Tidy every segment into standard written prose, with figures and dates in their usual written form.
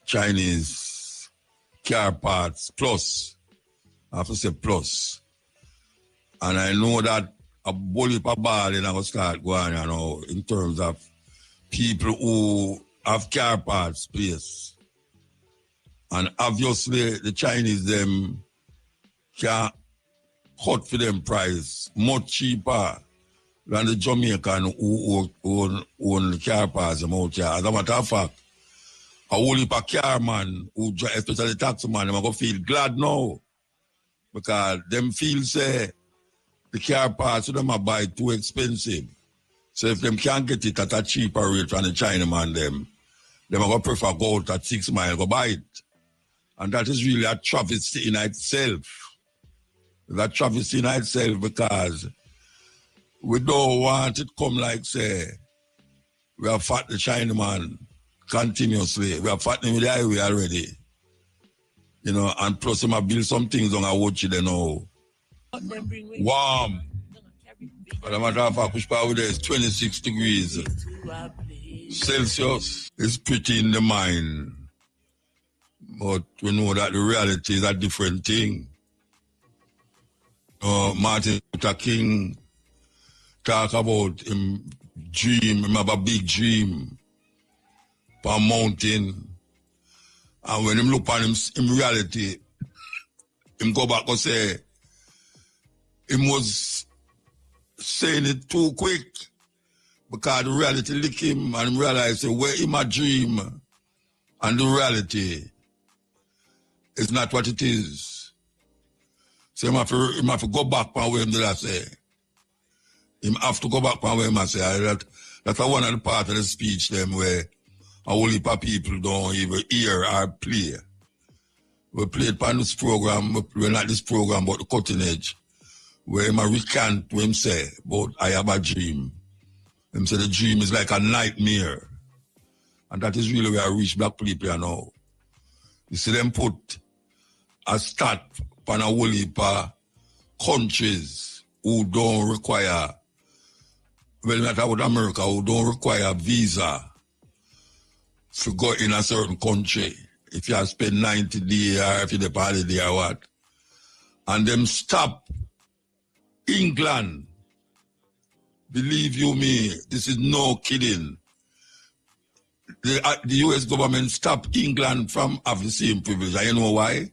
Chinese car parts, plus. I have to say plus. And I know that a bully per ball is going to start going, you know, in terms of people who have car parts place. And obviously the Chinese them can cut for them price much cheaper than the Jamaican who own the car parts out here. As a matter of fact, a whole heap of car man, who, especially the taxi man, they're going to feel glad now. Because them feel say the car parts them are buy too expensive. So if them can't get it at a cheaper rate from the Chinaman, them are going to prefer go out at 6 miles, go buy it. And that is really a travesty in itself. It's a travesty in itself because we don't want it come like, say, we have fought the Chinaman continuously. We have fought him with the highway already. You know, and plus him have built some things on our watch, you know. Warm. But the matter of fact, push power there is 26 degrees Celsius. It's pretty in the mind. But we know that the reality is a different thing. Martin Luther King talk about him dream, him have a big dream for a mountain. And when him look on him in reality, him go back and say, him was saying it too quick because the reality lick him and him realize where him a dream and the reality is not what it is. So him have to go back from where him did I say. Him have to go back from where him I say. That's one of the part of the speech them where a whole heap of people don't even hear or play. We played on this program, we're not this program, but the cutting edge, where him a recant what him say, but I have a dream. Him say the dream is like a nightmare. And that is really where I reach black people now. You see them put a stat on a whole heap of countries who don't require, well, not about America, who don't require visa to go in a certain country. If you have spent 90 days or if you're the holiday or what. And them stop England. Believe you me, this is no kidding. The US government stopped England from having the same privilege. And you know why?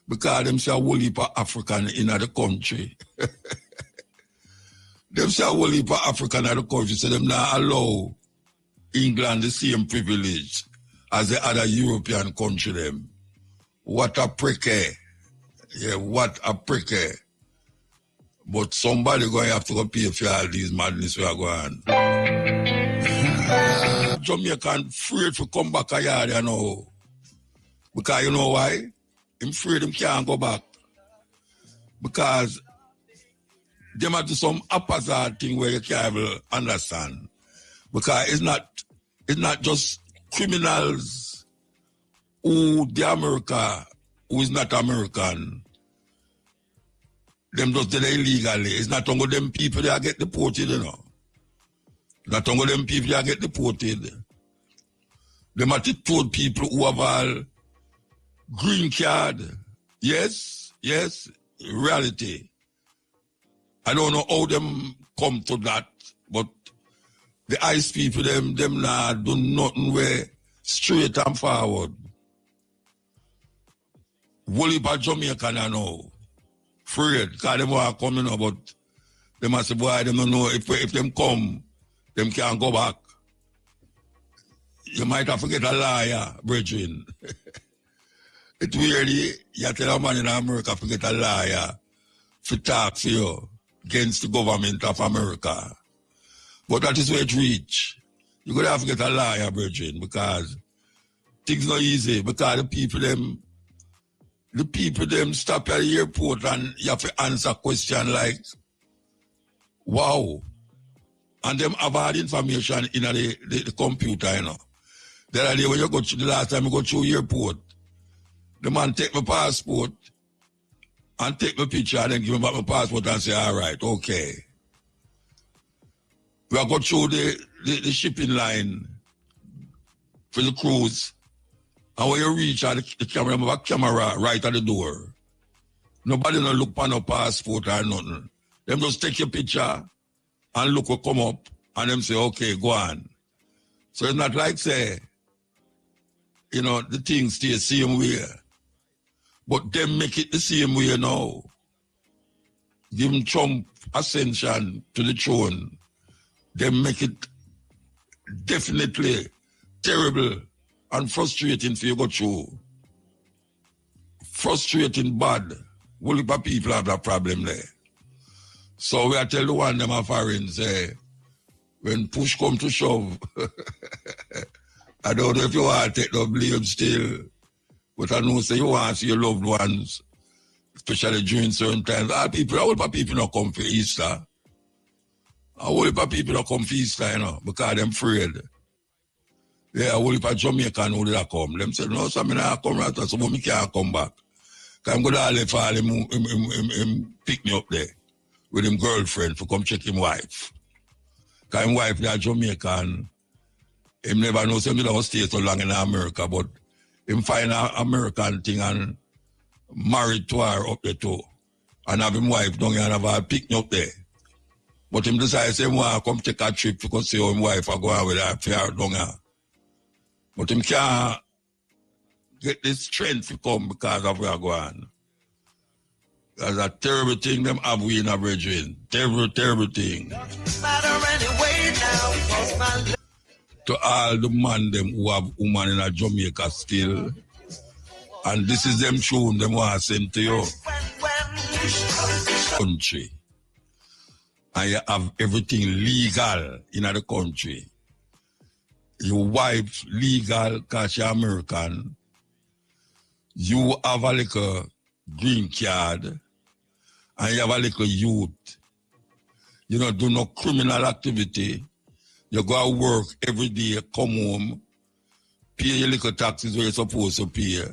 Because them say a whole heap of African in the country. Them say a whole heap of African in the country, so them not allow England the same privilege as the other European country them. What a pricky. Yeah, what a pricky. But somebody going to have to go pay for all these madness we are going on. Jamaican afraid to come back a yard, you know. Because you know why? I'm afraid them can't go back. Because they might do some opposite thing where you can't even understand. Because it's not just criminals who the America who is not American. Them just did it illegally. It's not only them people that get deported, you know. Not only them people that get deported. Them attitude people who have all green card. Yes, reality. I don't know how them come to that, but the ice people, them nah do nothing where straight and forward. Whole by Jamaica now. Afraid, because them are coming up, but they must say, boy, them don't know if them come, them can't go back. You might have to get a liar, brethren. It's weird, you tell a man in America to get a liar to talk for you against the government of America. But that is where it reach. You're going to have to get a liar, brethren, because things not easy, because the people them stop at the airport and you have to answer a question like, wow. And them have all the information in the computer, you know. The other day when you go to the last time you go through the airport, the man take my passport and take my picture and then give me back my passport and say, all right, okay. We are going through the shipping line for the cruise. And when you reach at the camera, you have a camera right at the door. Nobody no look for no passport or nothing. Them just take your picture and look what come up and them say, okay, go on. So it's not like say, you know, the things stay the same way. But them make it the same way now. Give Trump ascension to the throne. They make it definitely terrible and frustrating for you go through. Frustrating bad. Whole heap of people have that problem there. So we are tell the one them a foreign say, when push come to shove, I don't know if you want to take the blame still, but I know say you want to see your loved ones, especially during certain times. A whole heap of people not come for Easter. A whole heap of people not come for Easter, you know, because them afraid. Yeah, a whole heap of Jamaican who did come. Them say, no, so I not come right, so I can't come back. Because I'm going to leave for him pick me up there with him girlfriend for come check him wife. Because him wife, they are Jamaican. Him never knows him don't stay so long in America, but him find an American thing and married to her up there too. And have him wife down here and have her pick me up there. But him decides he want to come take a trip to go see how him wife are going with her fair down here. But him can't get this strength to come because of where I go on. That's a terrible thing them have we in a brethren. Terrible, terrible thing. To all the man them who have woman in a Jamaica still. And this is them tune them want to send to you. Country. And you have everything legal in the country. Your wife legal because you're American. You have a little green card and you have a little youth. You don't do no criminal activity. You go to work every day, come home, pay your little taxes where you're supposed to pay.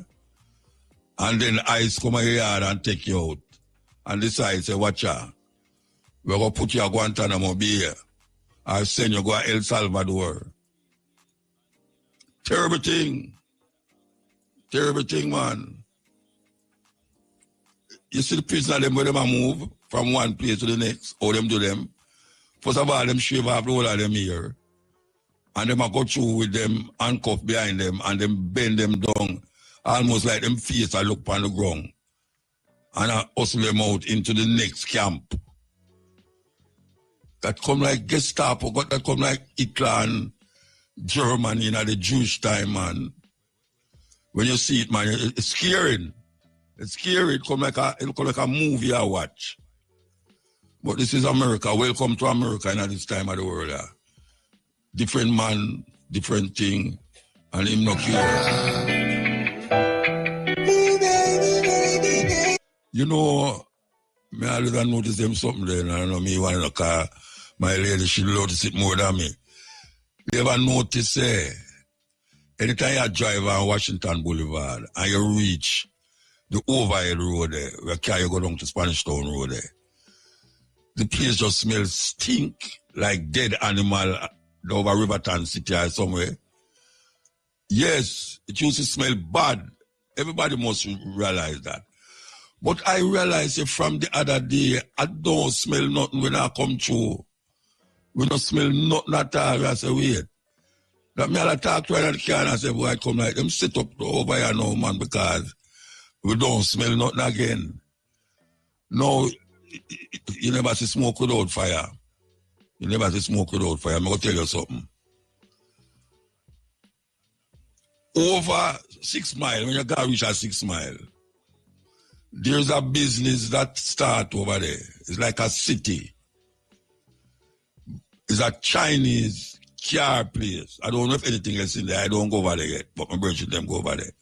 And then ICE come in your yard and take you out. And decide, say, watch out. We're going to put you at Guantanamo Bay. I'll send you go to El Salvador. Terrible thing. Terrible thing, man. You see the prisoner them where them a move from one place to the next, how them do them. First of all, them shave off the whole of them here. And them a go through with them handcuffed behind them and them bend them down almost like them face a look on the ground. And I hustle them out into the next camp. That come like Gestapo, that come like Hitler and Germany in the Jewish time, man. When you see it, man, it's scary. It's scary. It come like a movie I watch. But this is America. Welcome to America in this time of the world. Different man, different thing, and him not care. You know, me always notice them something there, and I know me want to car. My lady, she notice it more than me. You ever notice, anytime you drive on Washington Boulevard and you reach the overhead road there, where you go down to Spanish Town Road there, the place just smells stink like dead animal over Riverton City or somewhere. Yes, it used to smell bad. Everybody must realize that. But I realized from the other day, I don't smell nothing when I come through. We don't smell nothing at all. I say, wait. That me I talk to her in the car and I say, boy, I come like them sit up over here now, man, because we don't smell nothing again. No, you never see smoke without fire. You never see smoke without fire. I'm going to tell you something. Over 6 miles, when you got reach at 6 miles, there's a business that start over there. It's like a city. It's a Chinese car place. I don't know if anything else in there. I don't go over there yet, but my brothers them go over there.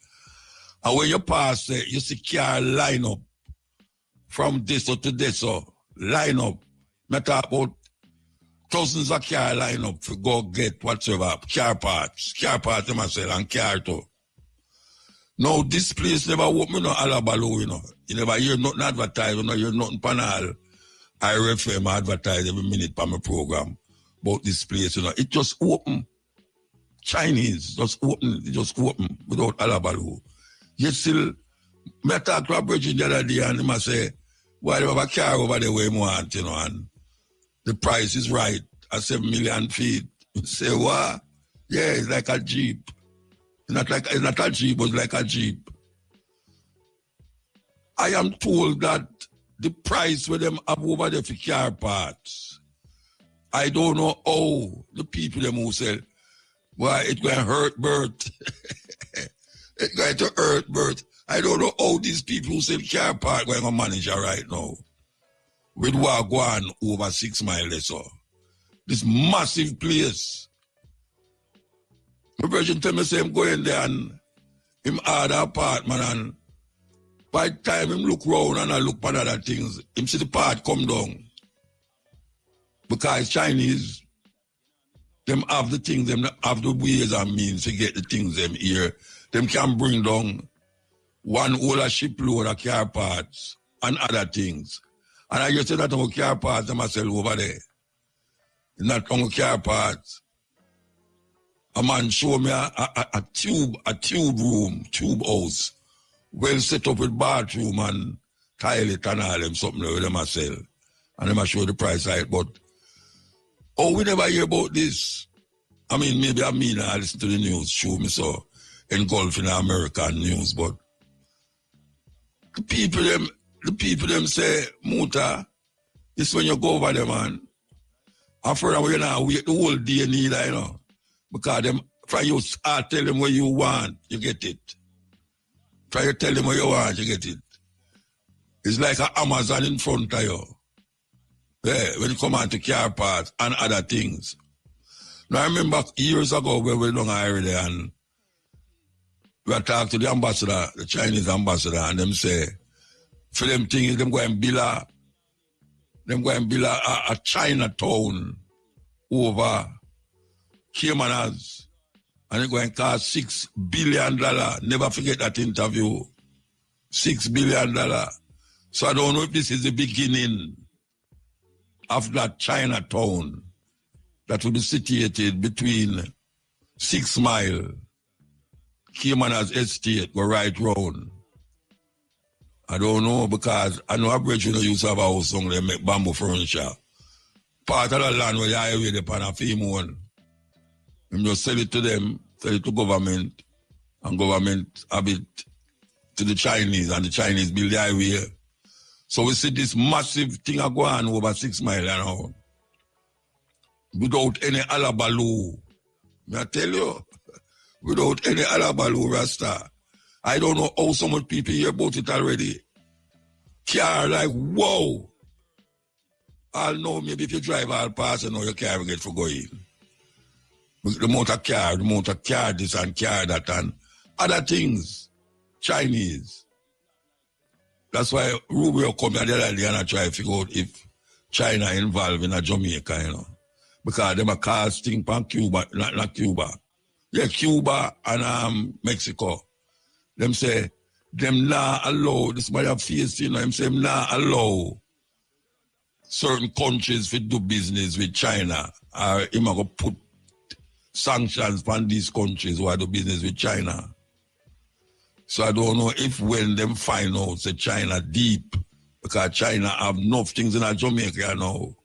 And when you pass there, you see car line up from this to this, line up. I talk about thousands of car line up to go get whatsoever, car parts. Car parts, them sell, and car too. Now, this place never open no alabaloo, you know. You never hear nothing advertised, you know, hear nothing panel. I refer my advertise every minute for my program about this place, you know. It just open. Chinese just open without alabalu. Yet still, me talk to a bridge the other day and he must say, why they have a car over there where you want, you know, and the price is right at 7 million feet. You say, what? Yeah, it's like a Jeep. It's not a Jeep, but it's like a Jeep. I am told that the price for them have over there for car parts. I don't know how the people them who sell, why it's going to hurt Bert. It's going to hurt Bert. I don't know how these people who sell car parts going to manage it right now. With what going over 6 miles or so. This massive place. My virgin tell me say him go in there and him order apartment and by the time him look round and I look for other things, him see the part come down. Because Chinese, them have the things, them have the ways and means to get the things them here. Them can bring down one whole shipload of car parts and other things. And I just say that on car parts them myself over there. Not on car parts. A man show me a tube house, well set up with bathroom and toilet and all them something with them I sell. And them I show the price right, but we never hear about this. I mean, maybe I listen to the news, show me so engulfing the American news, but the people them say, muta, this when you go over there, man. After that, we're not wait the whole day neither, you know. Because them, try you tell them what you want, you get it. Try to tell them what you want, you get it. It's like an Amazon in front of you. Yeah, when you come on to car parts and other things. Now I remember years ago when we were down here and we talked to the ambassador, the Chinese ambassador, and them say, for them things, them go and build a Chinatown over Caymanas, and it's going to cost $6 billion. Never forget that interview. $6 billion. So I don't know if this is the beginning of that Chinatown that will be situated between 6 Mile, Caymanas Estate, go right round. I don't know because I know Aboriginal used to have a house on they make bamboo furniture. Part of the land where the highway they pan a female. And just sell it to them, sell it to government, and government have it to the Chinese, and the Chinese build the highway. So we see this massive thing go on over 6 miles an hour. Without any alabalu. I tell you, without any alabalu, Rasta. I don't know how so much people hear about it already. Car like, whoa. I'll know maybe if you drive all past, you know your car will get for going. The amount of car, this and car that and other things. Chinese. That's why Rubio come here the other day and I try to figure out if China involved in a Jamaica, you know. Because them are casting from Cuba, not Cuba. Yeah, Cuba and Mexico. Them say, them not allow, this might have faced, you know, them say, them not allow certain countries to do business with China. Or him going to put sanctions on these countries who do business with China. So I don't know if when them find out that China deep, because China have enough things in Jamaica now,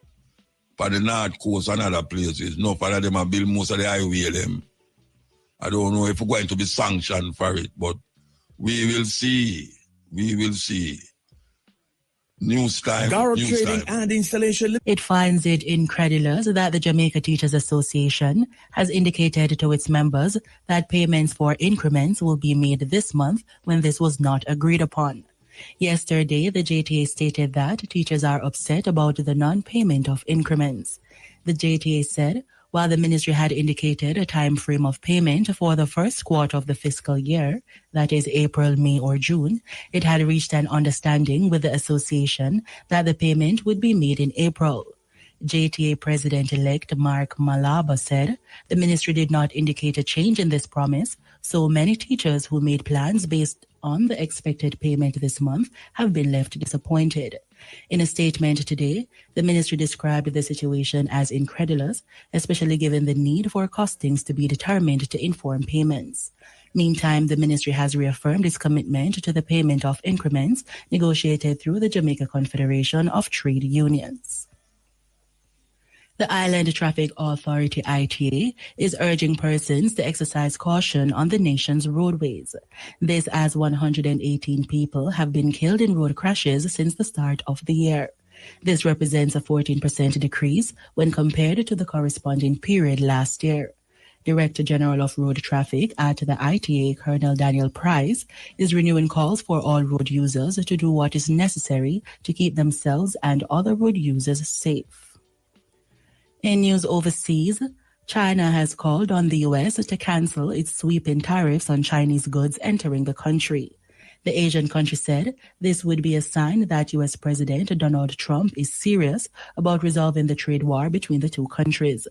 for the North Coast and other places, enough of them have built most of the highway them. I don't know if we're going to be sanctioned for it, but we will see. We will see. News time. News time. And installation. It finds it incredulous that the Jamaica Teachers Association has indicated to its members that payments for increments will be made this month when this was not agreed upon. Yesterday, the JTA stated that teachers are upset about the non-payment of increments. The JTA said, while the ministry had indicated a time frame of payment for the first quarter of the fiscal year, that is April, May, or June, it had reached an understanding with the association that the payment would be made in April. JTA President-elect Mark Malaba said the ministry did not indicate a change in this promise, So many teachers who made plans based on the expected payment this month have been left disappointed. In a statement today, the ministry described the situation as incredulous, especially given the need for costings to be determined to inform payments. Meantime, the ministry has reaffirmed its commitment to the payment of increments negotiated through the Jamaica Confederation of Trade Unions. The Island Traffic Authority ITA is urging persons to exercise caution on the nation's roadways. This as 118 people have been killed in road crashes since the start of the year. This represents a 14% decrease when compared to the corresponding period last year. Director General of Road Traffic at the ITA, Colonel Daniel Price, is renewing calls for all road users to do what is necessary to keep themselves and other road users safe. In news overseas, China has called on the U.S. to cancel its sweeping tariffs on Chinese goods entering the country. The Asian country said this would be a sign that U.S. President Donald Trump is serious about resolving the trade war between the two countries.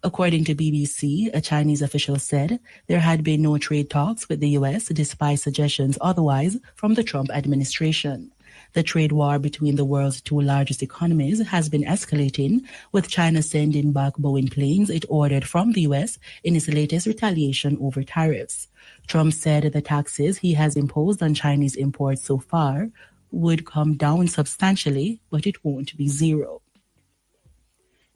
According to BBC, a Chinese official said there had been no trade talks with the U.S. despite suggestions otherwise from the Trump administration. The trade war between the world's two largest economies has been escalating, with China sending back Boeing planes it ordered from the U.S. in its latest retaliation over tariffs. Trump said the taxes he has imposed on Chinese imports so far would come down substantially, but it won't be zero.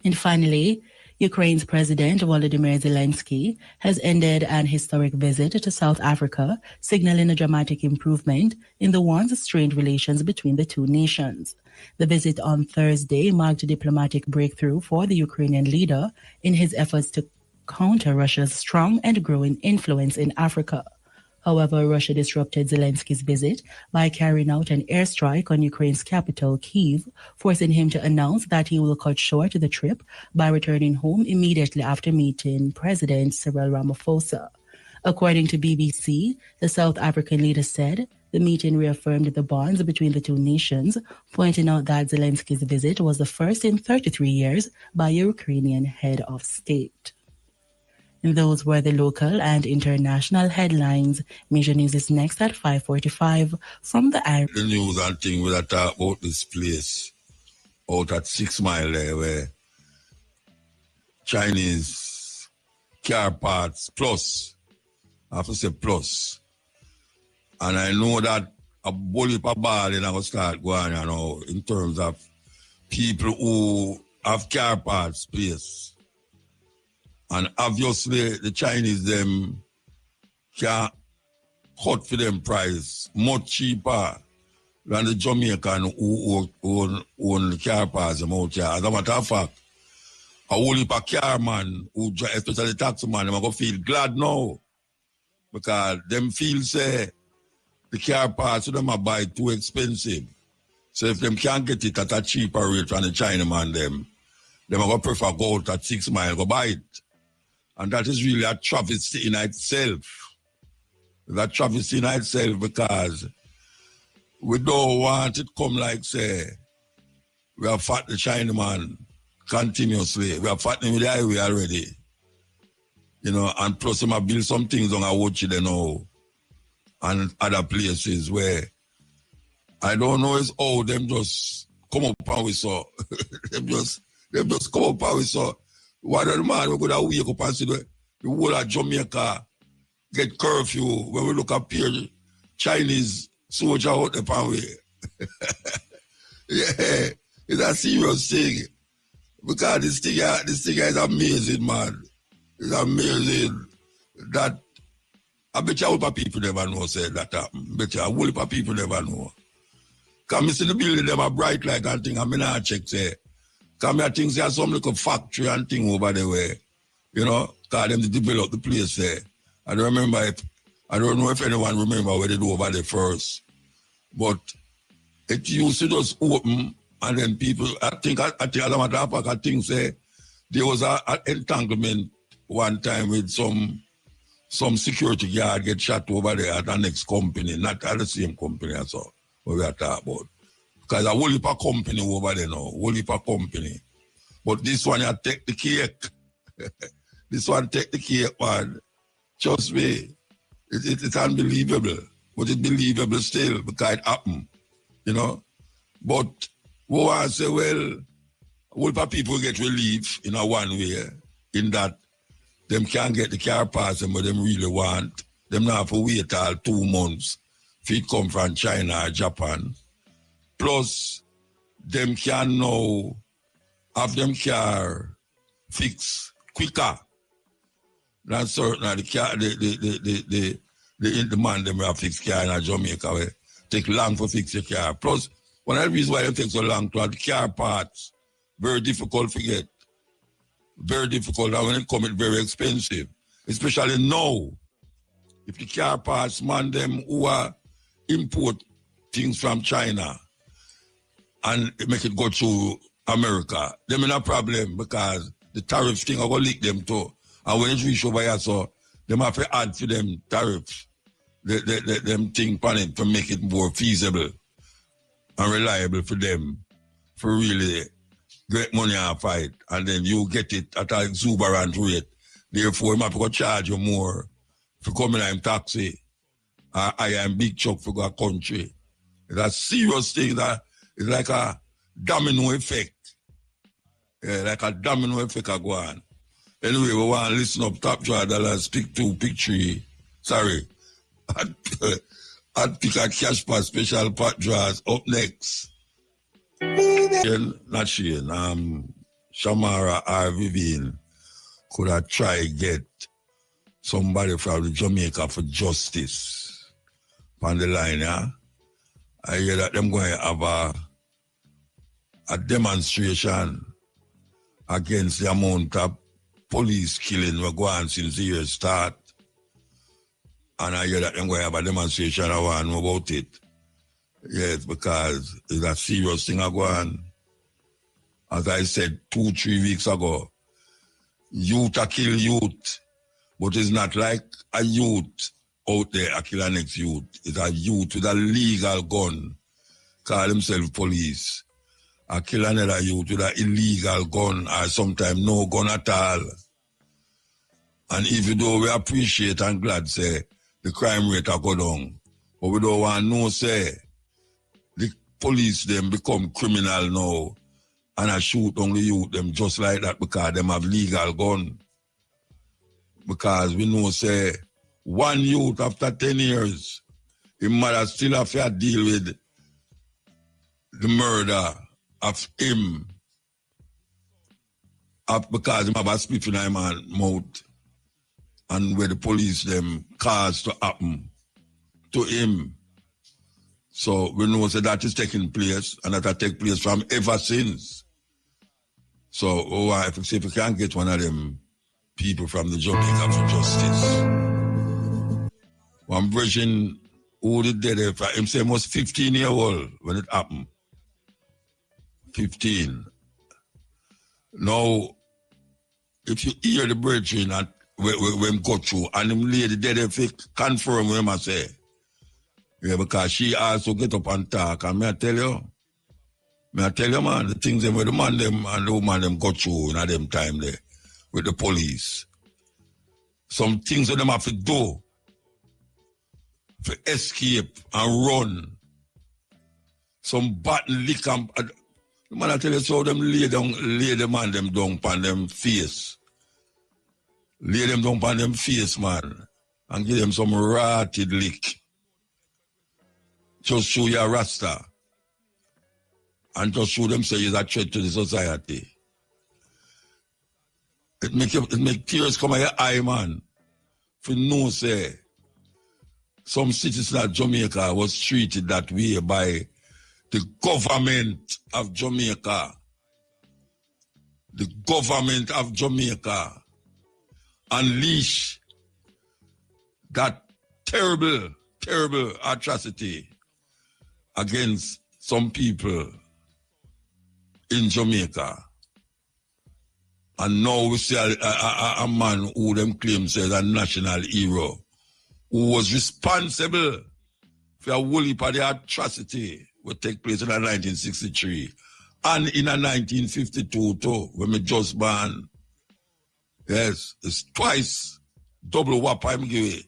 And finally, Ukraine's President Volodymyr Zelensky has ended an historic visit to South Africa, signaling a dramatic improvement in the once strained relations between the two nations. The visit on Thursday marked a diplomatic breakthrough for the Ukrainian leader in his efforts to counter Russia's strong and growing influence in Africa. However, Russia disrupted Zelensky's visit by carrying out an airstrike on Ukraine's capital, Kyiv, forcing him to announce that he will cut short the trip by returning home immediately after meeting President Cyril Ramaphosa. According to BBC, the South African leader said the meeting reaffirmed the bonds between the two nations, pointing out that Zelensky's visit was the first in 33 years by a Ukrainian head of state. And those were the local and international headlines. Major News is next at 5:45 from the Irish. The news and thing we talk about this place out at 6 Mile there where Chinese car parts plus, I have to say plus. And I know that a bully pa ball in our start going, you know, in terms of people who have car parts place. And obviously, the Chinese, them can cut for them price much cheaper than the Jamaican who own car parts out here. As a matter of fact, a whole heap of car man, especially taxi man, they're going to feel glad now. Because them feel, say, the car parts them are buy too expensive. So if them can't get it at a cheaper rate from the Chinaman, them are going to prefer go out at 6 Mile, go buy it. And that is really a travesty in itself. That travesty in itself because we don't want it come like, say, we have fought the Chinaman continuously. We have fought him with the highway already. You know, and plus him have built some things on our watch there now and other places where I don't know is how them just come up and we saw. them just come up and we saw. One of the man we could have wake up and see the whole of Jamaica get curfew when we look up here, Chinese soldier out the pan way. Yeah, it's a serious thing. Because this thing is amazing, man. It's amazing that I bet you a whole people never know said that happened. Bet you a whole people never know. Because I see the building them are bright like that thing, I mean I check say. Because I think there's some little factory and thing over there where, you know, because them develop the place there. I don't know if anyone remember where they do over there first. But it used to just open and then people, I think as a matter of fact, I think say there was an entanglement one time with some security guard get shot over there at the next company, not at the same company as what we are talking about. Because a whole heap of company over there now, whole heap of company. But this one, you take the cake. This one take the cake, man. Trust me. It's unbelievable. But it's believable still because it happened, you know. But we want to say, well, will people get relief in a one way, in that them can't get the car pass them what them really want. Them not have to wait all 2 months if it come from China or Japan. Plus, them can now have them car fixed quicker than certain of the car, the man them have fixed car in Jamaica where take long for fix your car. Plus, one of the reasons why it takes so long to have the car parts, very difficult to get. Very difficult, and when it comes, it's very expensive. Especially now, if the car parts, man, them who are import things from China and make it go to America, them in a problem because the tariff thing are going to leak them too. And when it reach over here, so them have to add to them tariffs, them thing on it to make it more feasible and reliable for them, for really great money and fight, and then you get it at an exuberant rate. Therefore, you have to charge you more for coming in taxi. I am big truck for a country. It's a serious thing that is like a domino effect. Yeah, like a domino effect I go on. Anyway, we want to listen up Top Draw Dollars, pick 2, pick 3. Sorry. I'd pick a cash pass special pot draws up next. Not Shane, Shamara or Vivian could have tried get somebody from Jamaica for justice on the line, yeah? I hear that them going to have a demonstration against the amount of police killing we're going since the year start. And I hear that them going to have a demonstration, I want to know about it. Yes, because it's a serious thing going on. As I said 2-3 weeks ago, youth are kill youth, but it's not like a youth out there a kill the next youth. It's a youth with a legal gun, call himself police. I kill another youth with an illegal gun or sometimes no gun at all. And even though we appreciate and glad say the crime rate will go down, but we don't want no say the police them become criminal now and I shoot on the youth them just like that because them have legal gun. Because we know say one youth after 10 years, his mother still have to deal with the murder of him because he have a spit in his mouth and where the police them caused to happen to him. So we know that is taking place and that take place from ever since. So if we can't get one of them people from the Jamaica for justice. One version who did that, him say was 15 years old when it happened. 15. Now, if you hear the brethren that when go through and him lady dead, if he confirm what I say. Yeah, because she also get up and talk. And may I tell you, man, the things where the man them and the woman them go through in them time there with the police. Some things that them have to do to escape and run. Some battle lick and the man I tell you so them lay the man them down upon them face. Lay them down upon them face, man, and give them some rotted lick. Just show you a rasta. And just show them say he's a threat to the society. It make tears come out your eye, man. For no say, some citizens of Jamaica was treated that way by the government of Jamaica. The government of Jamaica unleash that terrible, terrible atrocity against some people in Jamaica. And now we see a man who them claims as a national hero, who was responsible for a whole heap of the atrocity that take place in 1963 and in 1952 too, when we just born. Yes, it's twice double what I'm giving.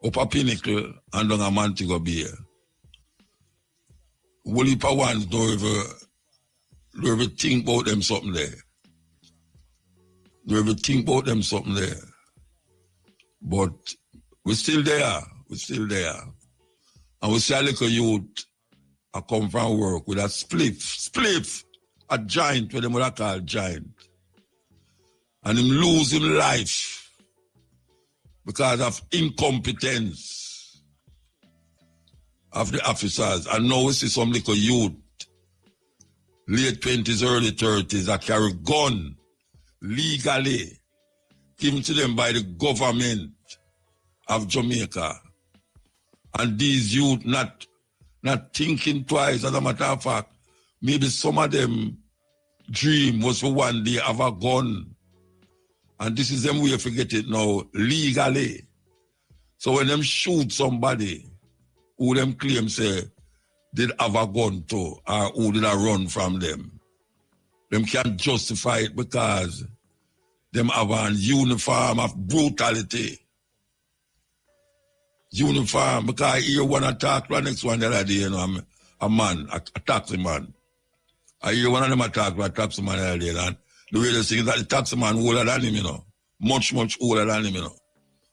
up a Pinnacle and down a Montego Bay. Whole heap of ones don't ever think about them something there. Don't ever think about them something there. But we're still there. We're still there. And we see a little youth I come from work with a spliff, a giant, what they would call giant. And him lose him life because of incompetence of the officers. And now we see some little youth, late 20s, early 30s, that carry gun legally given to them by the government of Jamaica. And these youth not thinking twice. As a matter of fact, maybe some of them dream was for one day have a gun. And this is them way to get it now, legally. So when them shoot somebody, who them claim say, did have a gun too, or who did I run from them can't justify it because them have a uniform of brutality. Uniform, because I hear one attack, the next one the other day, you know, a man, a taxi man. I hear one of them attack a taxi man the other day, and the way they say is that the taxi man older than him, you know. Much older than him, you know.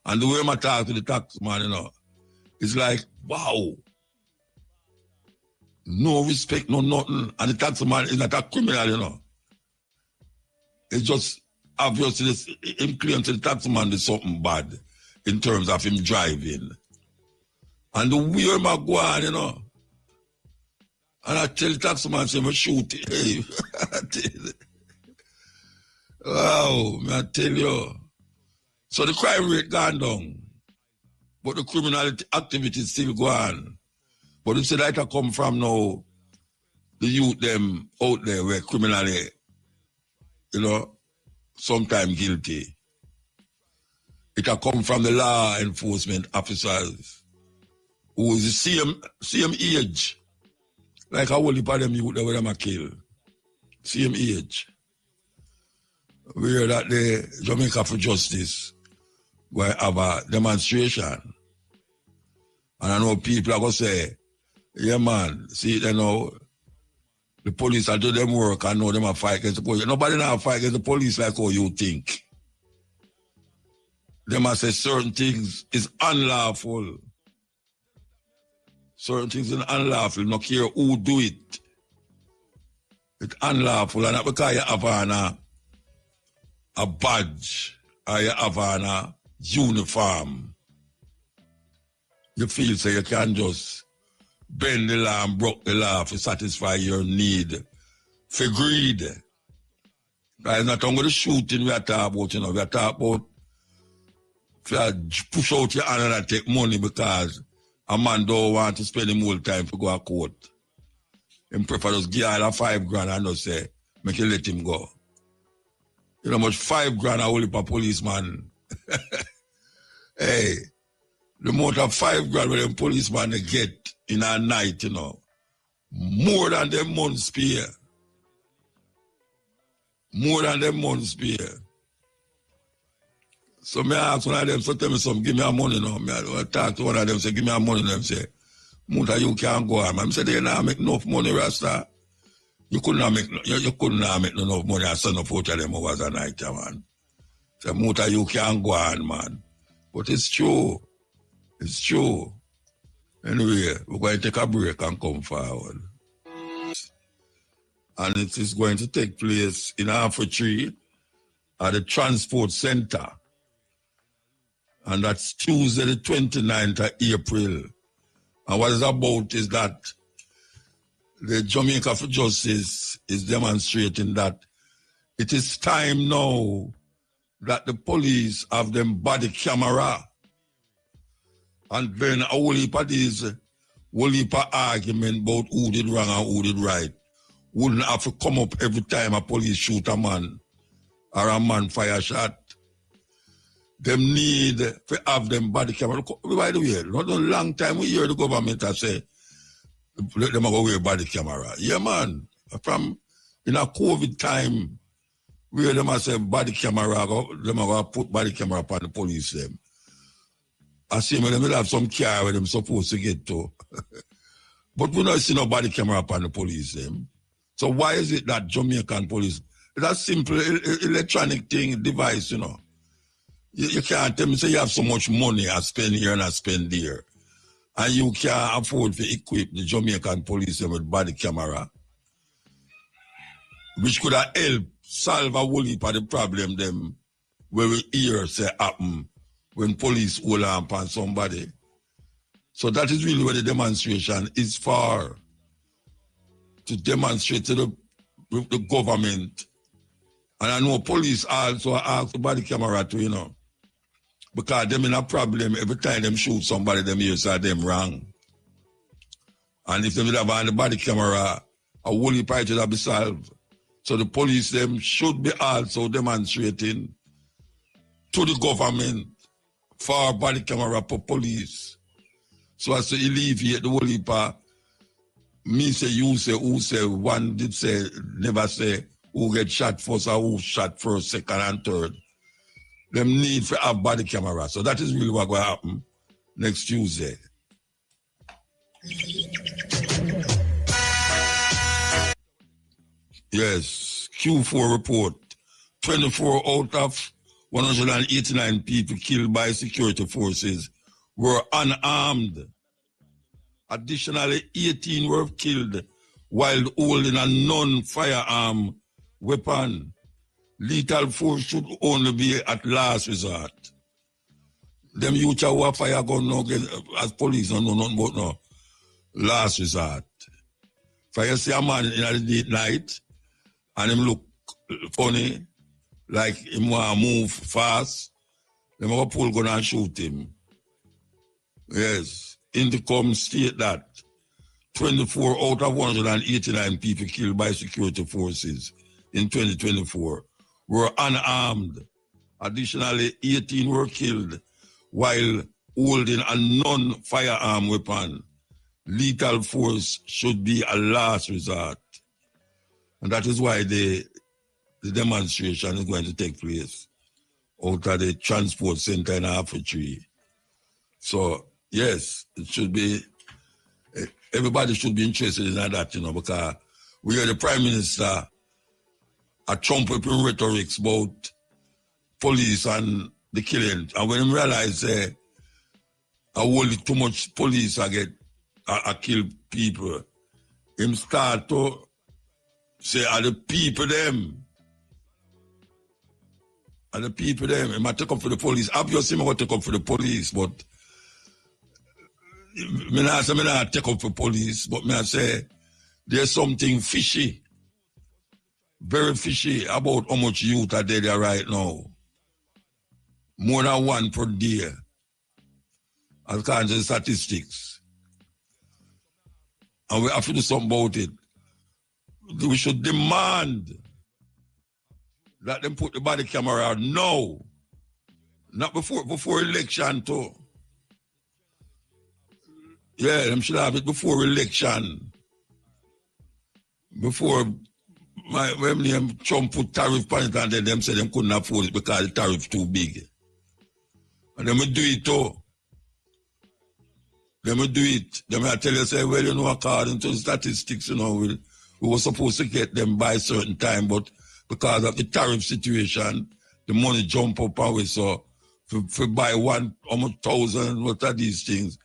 And the way I talk to the taxi man, you know, it's like, wow. No respect, no nothing. And the taxi man is not a criminal, you know. It's just obviously him claim to the taxi man is something bad in terms of him driving. And the way him go on, you know. And I tell the taxi man, say, shoot it. Hey, I tell you. Wow, I tell you. So the crime rate gone down, but the criminal activity still go on. But if that I come from now, the youth them out there were criminally, you know, sometimes guilty. It will come from the law enforcement officers who is the same age, like a whole heap of them youth that were them a kill. Same age. We hear that the Jamaica for Justice will have a demonstration. And I know people are going to say, yeah, man, see, you know, the police are doing them work. I know them are fight against the police. Nobody now fight against the police like how you think. They must say certain things is unlawful. Certain things is unlawful. No care who do it. It's unlawful. And not because you have a badge or you have a uniform. You feel so you can just bend the law and broke the law to satisfy your need for greed. It's not only the shooting we are talking about, you know, we are talking about if you push out your hand and take money because a man don't want to spend him whole time to go to court. He prefer just give her $5,000 and just say, make you let him go. You know how much $5,000 a whole heap of policeman. Hey, the amount of $5,000 where them policeman they get in a night, you know, more than them months pay. More than them months pay. So me ask one of them, so tell me something, give me a money now. I talk to one of them, say, give me a money now. Them say, Muta, you can't go on. I say, they not make enough money, Rasta. You could not make enough money. I send up out of them over the night, man. Say, Muta, you can't go on, man. But it's true. It's true. Anyway, we're going to take a break and come forward. And it is going to take place in Half-a-Tree at the Transport Center. And that's Tuesday, the 29th of April. And what it's about is that the Jamaica for Justice is demonstrating that it is time now that the police have them body camera. And then a whole heap of these, whole heap of argument about who did wrong and who did right wouldn't have to come up every time a police shoot a man or a man fire a shot. Them need to have them body camera. By the way, not a long time we hear the government say, let them go wear body camera. Yeah, man. From in a COVID time, we hear them say body camera, them go put body camera upon the police them. I see them will have some car where them supposed to get to. But we don't see no body camera upon the police them. So why is it that Jamaican police, that simple electronic thing, device, you know. You can't tell me, say you have so much money I spend here and I spend there. And you can't afford to equip the Jamaican police with body camera. Which could have helped solve a whole heap of the problem them where we hear say happen when police hold on somebody. So that is really what the demonstration is for. To demonstrate to the government. And I know police also ask the body camera too, you know. Because them in a problem every time them shoot somebody, them hear say them wrong. And if they would have on the body camera, a whole heap of it would be solved. So the police them should be also demonstrating to the government for body camera for police. So as to alleviate the whole heap of me say, you say, who say, one did say, never say who get shot first or who shot first, second and third. Them need to have body camera. So that is really what will happen next Tuesday. Yes, Q4 report. 24 out of 189 people killed by security forces were unarmed. Additionally, 18 were killed while holding a non-firearm weapon. Lethal force should only be at last resort. Them youth who have fire gun now as police don't know nothing about no last resort. If you see a man in the late night and him look funny, like him want to move fast, them have a pull gun and shoot him. Yes. Intercom state that 24 out of 189 people killed by security forces in 2024 were unarmed. Additionally, 18 were killed while holding a non-firearm weapon. Lethal force should be a last resort. And that is why the demonstration is going to take place out of the transport center in Afritree. So, yes, it should be, everybody should be interested in that, you know, because we hear the Prime Minister a trumping rhetorics about police and the killing. And when he realize I hold too much police I kill people, him start to say, are the people them? Are the people them? He might take up for the police. Obviously, he might take up for the police, but I not take up for police, but I say there's something fishy, very fishy about how much youth are there right now. More than one per day, as according to the statistics. And we have to do something about it. We should demand that them put the body camera out now, not before election too. Yeah, them should have it before election. Before when Trump put tariff on it and then them said them couldn't afford it because the tariff too big. And them will do it too. Them will do it. Them will tell you, say, well, you know, according to the statistics, you know, we were supposed to get them by a certain time, but because of the tariff situation, the money jump up away. So for buy how much thousand, what are these things?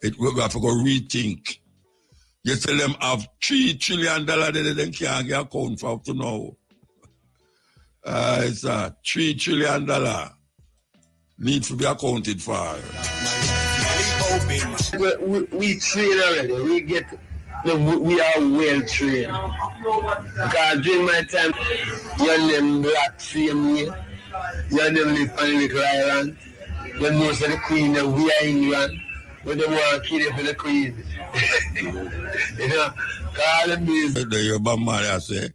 We have to go rethink. You tell them have $3 trillion that they can't get account for up to now. It's $3 trillion need to be accounted for. We train already. We are well trained. Because during my time, you and them black same way. You and them live on the little island. You know most of the queen that we are England. But they want to kill you for the queen. You know, call them this. The Yoruba man, I say,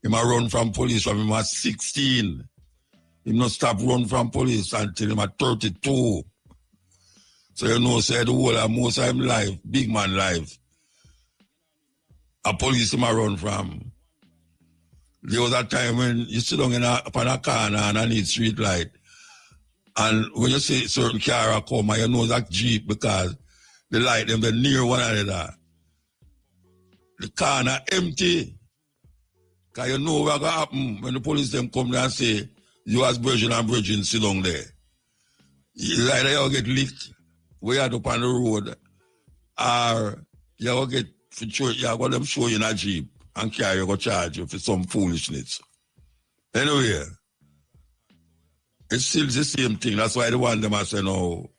he might run from police from him at 16. He not stop run from police until him at 32. So you know, say the whole of most of him life, big man life, a police him a run from. There was a time when you sit down upon a corner and I need street light, And when you see certain car come, you know that Jeep because they light them, they're near one another. The car not empty. Because you know what's going to happen when the police them come there and say, you as virgin and virgin sit down there. Either you get licked, way out up on the road, or you will get, you got them show you in a Jeep and carry you go charge you for some foolishness. Anyway, it's still the same thing. That's why the one them I say, no,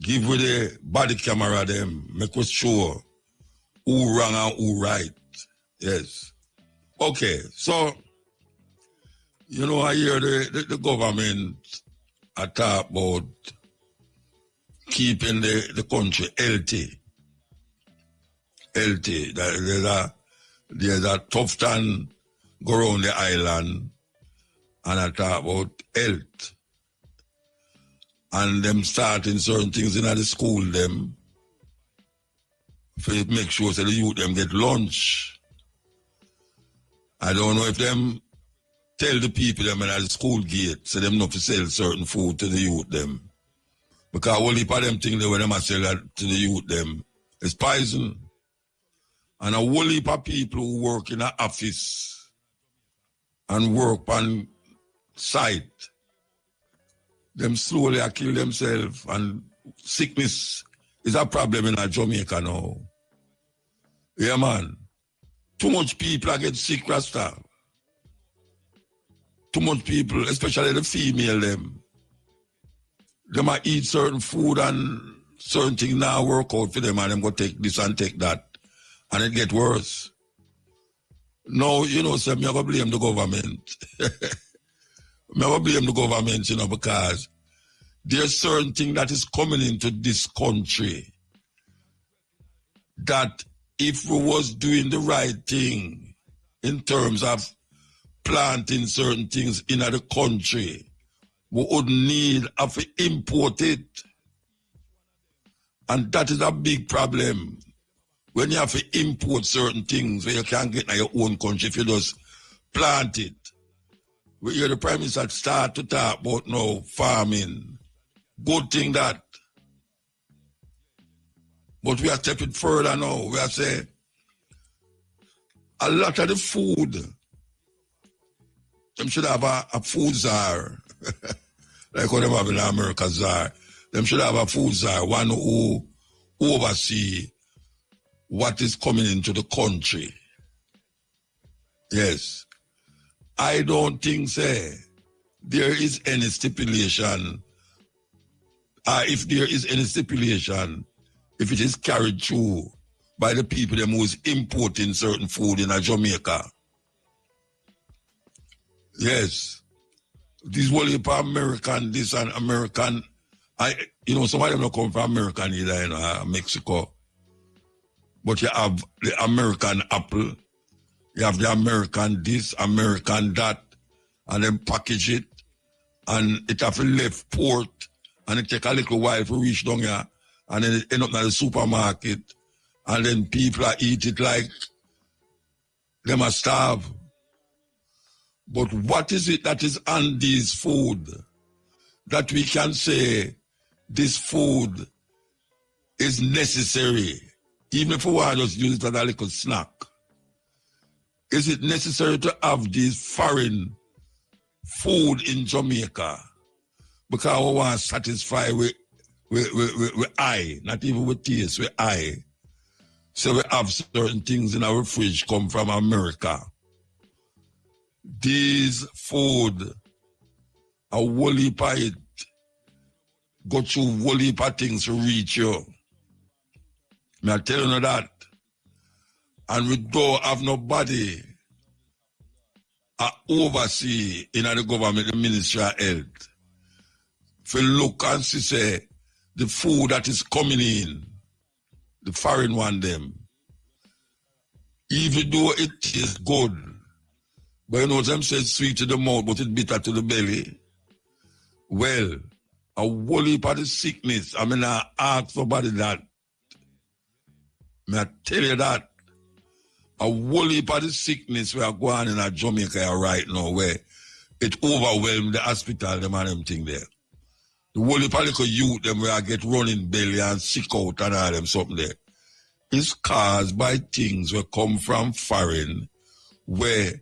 give with the body camera them, make us sure who wrong and who right. Yes. Okay, so, you know, I hear the government talk about keeping the country healthy. Healthy. There's a tough time go around the island and I talk about health. And them starting certain things in the school them to make sure that the youth them get lunch. I don't know if them tell the people them at the school gate so them not to sell certain food to the youth them. Because all heap of them things when them sell that to the youth them is poison. And a whole heap of people who work in an office and work on site, them slowly kill themselves and sickness is a problem in Jamaica now. Yeah, man. Too much people are getting sick, Rasta. Too much people, especially the female them. They might eat certain food and certain things now work out for them and them go take this and take that. And it get worse. No, you know, sir, I'm going to blame the government. I'm going to blame the government, you know, because there's certain thing that is coming into this country that if we was doing the right thing in terms of planting certain things in the country, we would need to import it. And that is a big problem. When you have to import certain things where you can't get in your own country if you just plant it. We hear the Prime Minister start to talk about now farming. Good thing that. But we are stepping further now. We are saying a lot of the food, them should have a food czar. Like how them have in America czar. Them should have a food czar, one who oversee what is coming into the country. Yes. I don't think, there is any stipulation. If there is any stipulation, if it is carried through by the people them who is importing certain food in Jamaica. Yes. This whole heap of American, this and American. Some of them don't come from America either, Mexico. But you have the American apple, you have the American this, American that, and then package it, and it have left port, and it take a little while to reach down here, and then it end up in the supermarket, and then people eat it like them are starve. But what is it that is on this food that we can say this food is necessary? Even if we want to just use it as a little snack, is it necessary to have these foreign food in Jamaica? Because we want to satisfy with eye, not even with taste, with eye. So we have certain things in our fridge come from America. These food, a whole heap of it, go through a whole heap of things to reach you. I'm telling you that. And we don't have nobody oversee in the government, the Ministry of Health. If you look and see, say, the food that is coming in, the foreign one them, even though it is good, but you know them say sweet to the mouth, but it's bitter to the belly. Well, a whole heap of the sickness, I ask somebody that. I tell you that a whole heap of the sickness we are going in Jamaica right now, where it overwhelmed the hospital, them and them thing there. The whole political youth, them where I get running belly and sick out and all them something there, is caused by things that come from foreign, where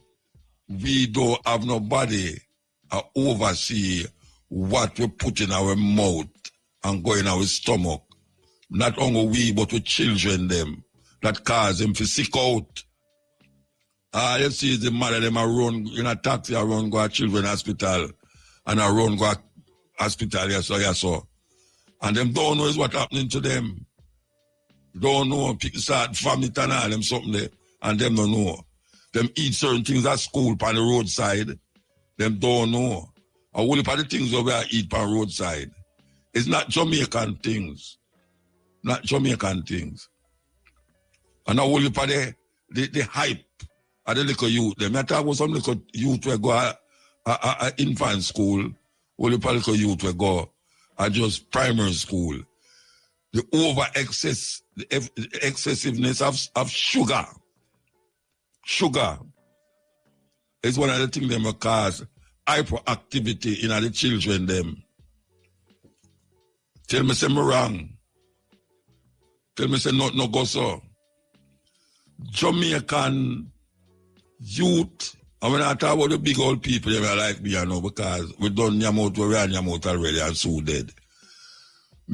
we don't have nobody to oversee what we put in our mouth and go in our stomach. Not only we, but with children them, that cause them to sick out. All you see is the mother them a run in a taxi, a run go to children hospital, and a run go to hospital, yes. And them don't know is what happening to them. Don't know, people start vomit and all them something there, and them don't know. Them eat certain things at school on the roadside, them don't know. A whole heap of the things over there eat on the roadside. It's not Jamaican things. Not Jamaican things. And a whole heap of the hype of the little youth. Them I talk about some little youth will go at infant school, whole heap of little youth will go at just primary school. The over-excess, the excessiveness of sugar. Sugar is one of the things that will cause hyperactivity in the children them. Tell me say me wrong. Tell me say no go so. Jamaican youth, and when I talk about the big old people, they are like me, you know, because we done Yamot, we ran Yamot already and so dead.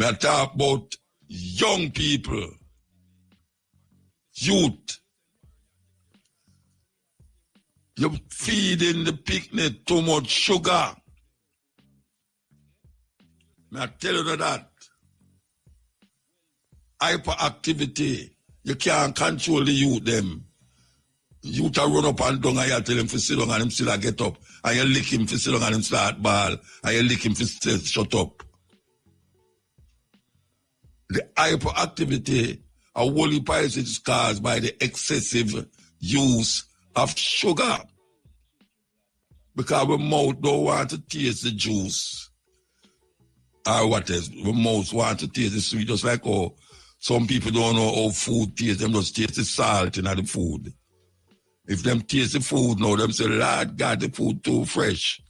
I talk about young people, youth. You're feeding the picnic too much sugar. I tell you that. Hyperactivity. You can't control the youth them. Youth are run up and down and you tell him to sit down and him still get up. And you lick him to sit down and him start ball. And you lick him to shut up. The hyperactivity, a whole heap is caused by the excessive use of sugar. Because our mouth don't want to taste the juice. Or what else? Our mouth want to taste the sweet. Just like how some people don't know how food tastes. Them just taste the salt in the food. If them taste the food now, them say, Lord God, the food too fresh.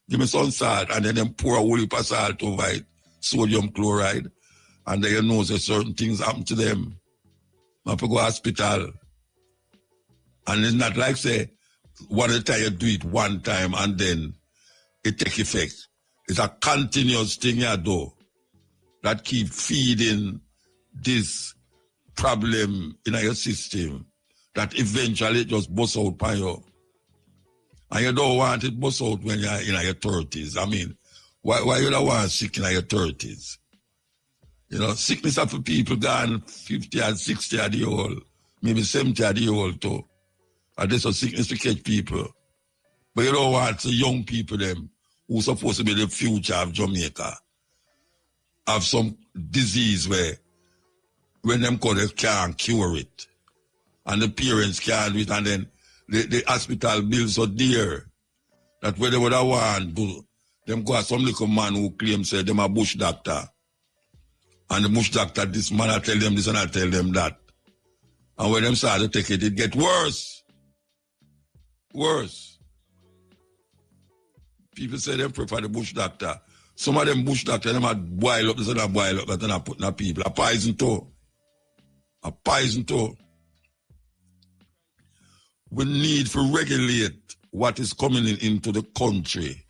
Give me some salt. And then them pour a whole heap of salt over it. Sodium chloride. And then you know that certain things happen to them. People go to hospital. And it's not like, say, one at a time you do it one time and then it take effect. It's a continuous thing you do that keep feeding this problem in your system that eventually just busts out by you. And you don't want it bust out when you're in your 30s. I mean, why you don't want sick in your 30s? You know, sickness are for people gone 50 and 60 at the old, maybe 70 at the old too. And there's a sickness to catch people. But you don't want the young people them who's supposed to be the future of Jamaica have some disease where when them call they can't cure it. And the parents can't do it, and then the hospital bills are dear. That where they would have want to, them go some little man who claims say them a bush doctor. And the bush doctor, this man I tell them this and I tell them that. And when them start to take it, it get worse. Worse. People say they prefer the bush doctor. Some of them bush doctor, them a boil up, this and a boil up, that and a put in a people. A poison too. A poison too. We need to regulate what is coming into the country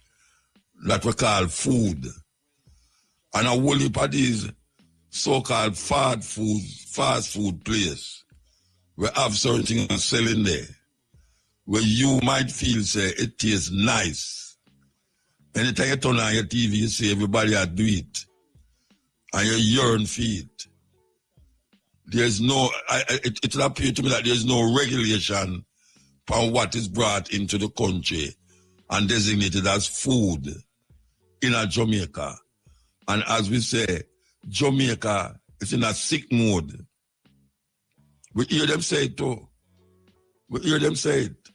that we call food. And a whole heap of these so-called fast food place, we have certain things selling there, where you might feel, say, it tastes nice. Anytime you turn on your TV, you see everybody do it. And you yearn for it. There's no, it appears to me that there's no regulation on what is brought into the country and designated as food in a Jamaica. And as we say, Jamaica is in a sick mode. We hear them say it too. We hear them say it.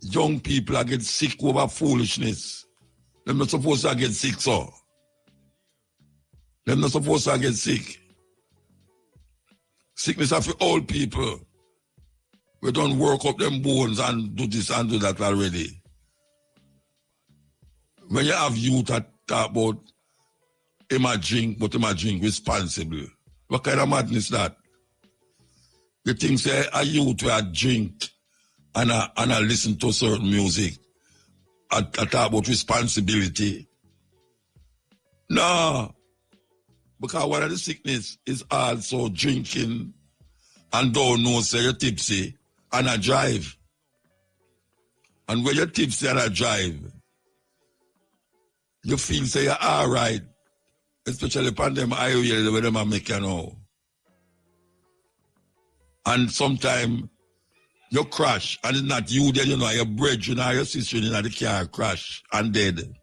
Young people are getting sick over foolishness. They're not supposed to get sick, so. They're not supposed to get sick. Sickness are for old people. We don't work up them bones and do this and do that already. When you have youth at talk about him a drink, but him a drink responsible. What kind of madness that? You think say a youth will drink and I listen to certain music. I talk about responsibility. No. Because one of the sickness is also drinking and don't know say you're tipsy and I drive. And when you're tipsy and I drive, you feel say you're all right. Especially upon them highway where them are making now. And sometimes you crash and it's not you then, you know, your brethren or your sister in the car crash and dead.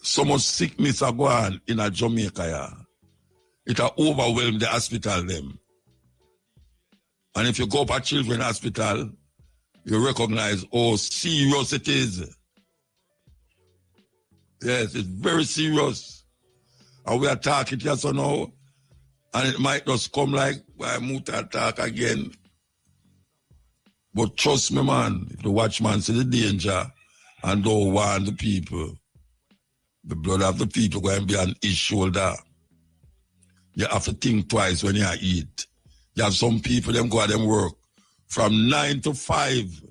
So much sickness are going on in a Jamaica. Yeah. It will overwhelm the hospital them. And if you go up a children's hospital, you recognize how serious it is. Yes, it's very serious. And we are talking here so now, and it might just come like muta attack again. But trust me, man, if the watchman see the danger and don't warn the people, the blood of the people going to be on his shoulder. You have to think twice when you eat. You have some people, them go out them work from 9 to 5.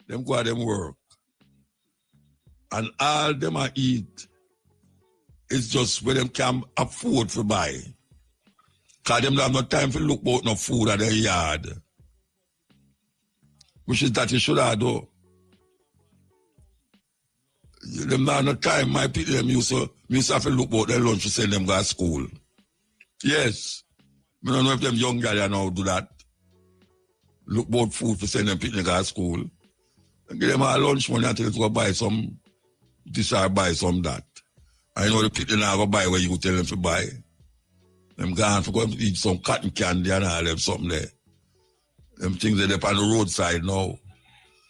Them go out them work. And all them I eat is just where them can afford to buy. Because them don't have no time to look about no food at their yard. Which is that you should have do. Them don't have no time. My people them used to have to look about their lunch to send them go to school. Yes. I don't know if them young guys now do that. Look about food to send them people to school. And give them a lunch money until they go buy some this or buy some that. I know the people now go buy where you tell them to buy. Them gone for going to eat some cotton candy and all them something there. Them things that they're on the roadside now.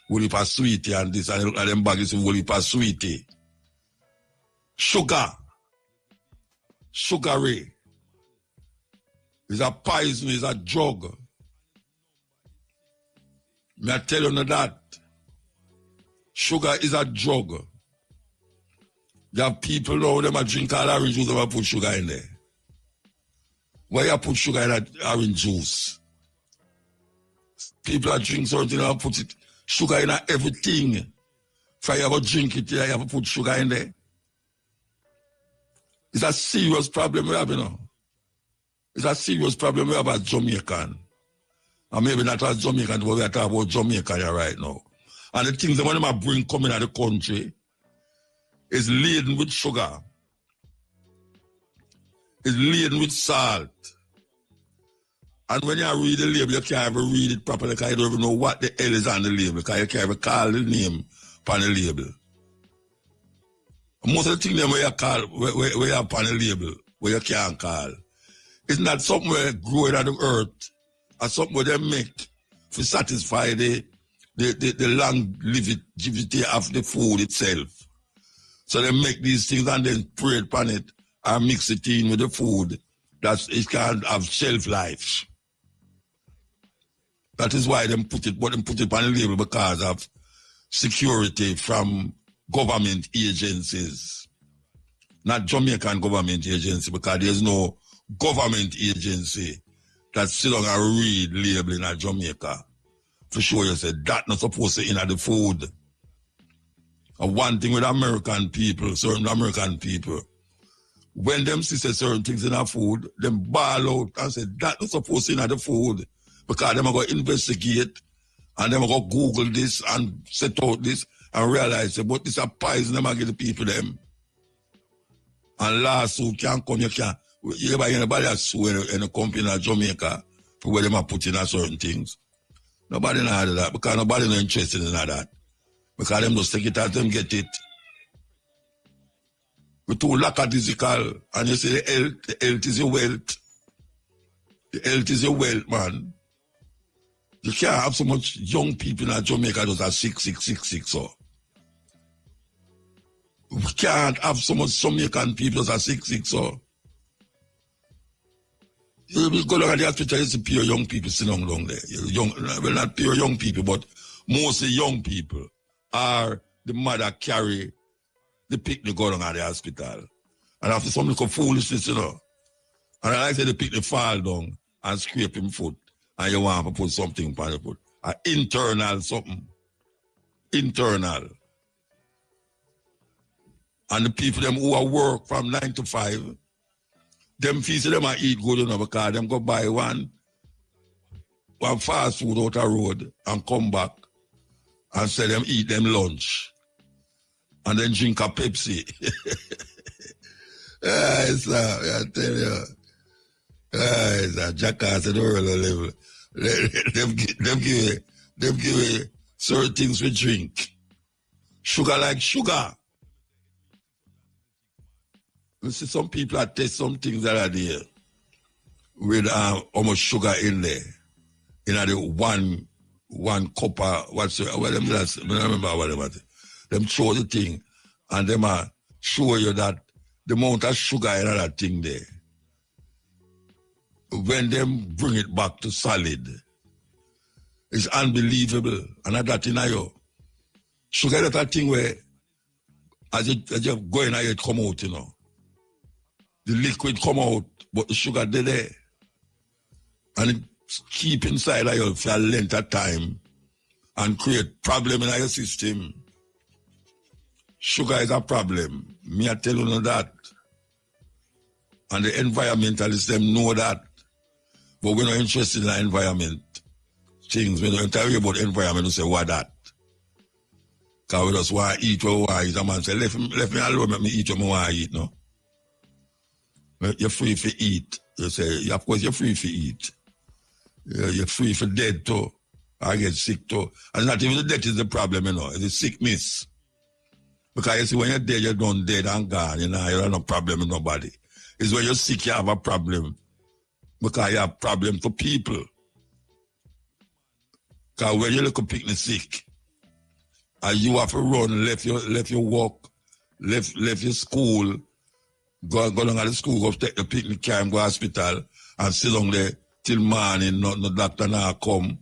Woolly pa sweetie and this and look at them baggies with woolly pa sweetie. Sugar. Sugary. It's a poison, it's a drug. May I tell you that? Sugar is a drug. You have people now, them a drink all orange juice, them a put sugar in there. Why you put sugar in that orange juice? People that drink something and put it, sugar in everything. If you ever drink it, you have to put sugar in there. It's a serious problem we have, you know. It's a serious problem we have as Jamaican. And maybe not as Jamaican, but we are talking about Jamaica here right now. And the things that when them bring coming out of the country is laden with sugar. It's laden with salt. And when you read the label, you can't even read it properly because you don't even know what the hell is on the label because you can't even call the name on the label. Most of the things where you call, where you have on the label, where you can't call, it's not something where growing on the earth or something where they make to satisfy the longevity of the food itself. So they make these things and then spray it on it and mix it in with the food that it can have shelf life. That is why they put it on the label because of security from government agencies. Not Jamaican government agency because there's no government agency that sit down and read labeling at Jamaica. For sure you said that not supposed to in the food. And one thing with American people, certain American people, when them see certain things in our food, them ball out and say that not supposed to in the food. Because them are going to investigate and them are going to Google this and set out this and realize but this is a poison them are give the people them. And lawsuit can't come, you can't. Anybody has sue in a company in Jamaica for where them are putting in certain things. Nobody knows that because nobody not interested in that. Because them just take it as them get it. We too lackadaisical and you say the health is your wealth. The health is your wealth, man. You can't have so much young people in Jamaica that are sick. So. We can't have so much Jamaican people that are sick. So. You go down at the hospital, you see pure young people sitting down there. Young, well, not pure young people, but mostly young people are the mother carry the picnic go down at the hospital. And after some little foolishness, you know. And I say the picnic fall down and scrape him foot. And you want to put something on the foot. An internal something. Internal. And the people them who are work from 9 to 5, them feast them and eat good enough because them go buy one fast food out the road and come back and say them eat them lunch. And then drink a Pepsi. I tell you. It's a jackass at the world level. Them give certain things we drink. Sugar like sugar. You see some people that taste some things that are there with almost sugar in there. In the one cup of what's what them last, I don't remember what them are. Them throw the thing and them show you that the amount of sugar in that thing there. When them bring it back to solid, it's unbelievable. And that in you. Sugar is that thing where as you go in it come out, you know. The liquid come out, but the sugar they there. And it keep inside of you for a length of time and create problem in your system. Sugar is a problem. Me I tell you that. And the environmentalists them know that. But we're not interested in the environment things. We don't tell you about the environment and say, what that? Because we just want to eat what we want to eat. A man say, left me alone, let me eat what I want to eat, no? You're free to eat. You say, of course you're free to eat. You're free for dead too. I get sick too. And not even the death is the problem, you know. It's the sickness. Because you see, when you're dead, you're done dead and gone. You know, you don't have no problem with nobody. It's when you're sick, you have a problem. Because you have problem for people. Because when you look at picnic sick, and you have to run, left your work, left your school, go down at the school, go take the picnic car and go to hospital, and sit down there till morning, no doctor now come,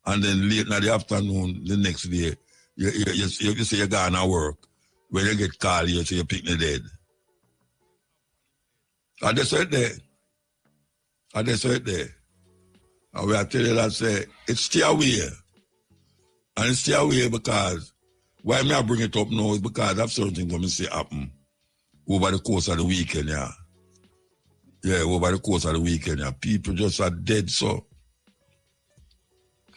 and then late in the afternoon, the next day, you say you're going to work. When you get called, you say your picnic dead. And that's right there. And that's right there. And we are telling you that, say, it's still away. And it's still away because, why me I bring it up now is because I've certain things going to see happen over the course of the weekend, yeah. Yeah, over the course of the weekend, yeah. People just are dead, so.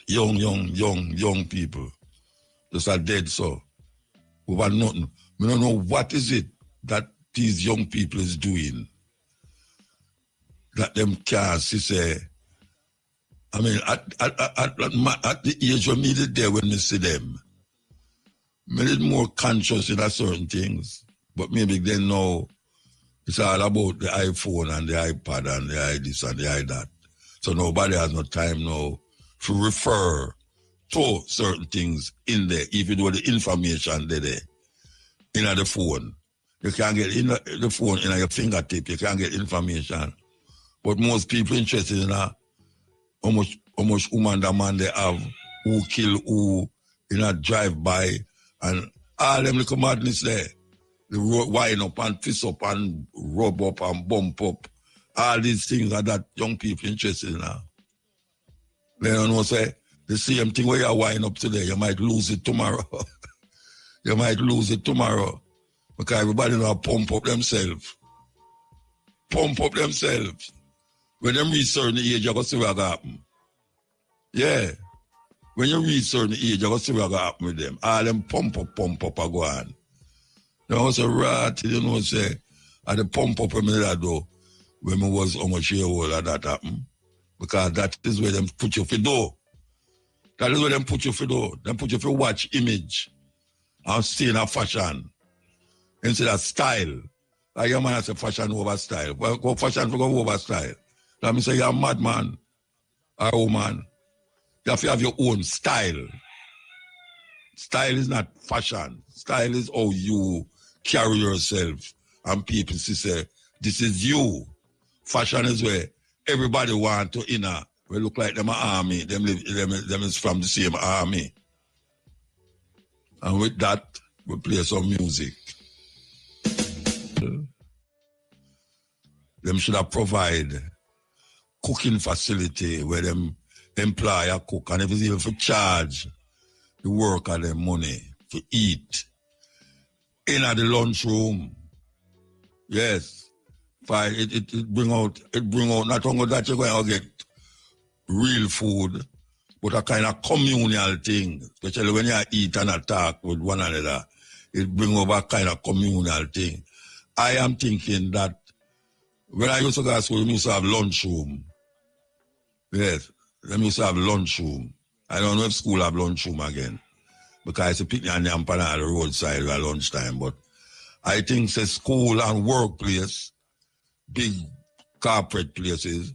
Young people just are dead, so. Over nothing. We don't know what is it that these young people is doing that them can't say. I mean, at the age when me there when me see them, me is more conscious in certain things. But maybe they know it's all about the iPhone and the iPad and the this and the that. So nobody has no time now to refer to certain things in there, even though the information there in the phone. You can't get in the phone in your fingertip, you can't get information. But most people interested in how much woman and man they have, who kill who, in a drive-by, and all them little madness there. They wind up and twist up and rub up and bump up. All these things are that young people interested in now. They don't know, say, the same thing where you wind up today, you might lose it tomorrow. You might lose it tomorrow. Because everybody now pump up themselves. Pump up themselves. When them reach certain age, you're going to see what happen. Yeah. When you reach certain age, you're going to see what happen with them. All them pump up, and go on. You know, so right, you know, say, at the pump up in that door, when I was how much year old that happened. Because that is where them put you for door. That is where them put you for door. Them put you for watch image and see in a fashion. Instead of style. Like your man has a fashion over style. Well, go fashion for go over style. Let me say you're a madman or a woman. You have to have your own style. Style is not fashion. Style is how you carry yourself. And people say, this is you. Fashion is where everybody want to inner. We look like them an army. Them is from the same army. And with that, we play some music. Them should have provide cooking facility where them employ a cook, and if it's even for charge the worker them money to eat in at the lunchroom. Yes. Fine. It bring out not only that you're going to get real food, but a kind of communal thing, especially when you eat and talk with one another. It bring over a kind of communal thing. I am thinking that when I used to go to school, we used to have lunchroom. Yes, they used to have lunchroom. I don't know if school have lunchroom again, because it's a picnic and the roadside at lunchtime. But I think the school and workplace, big corporate places,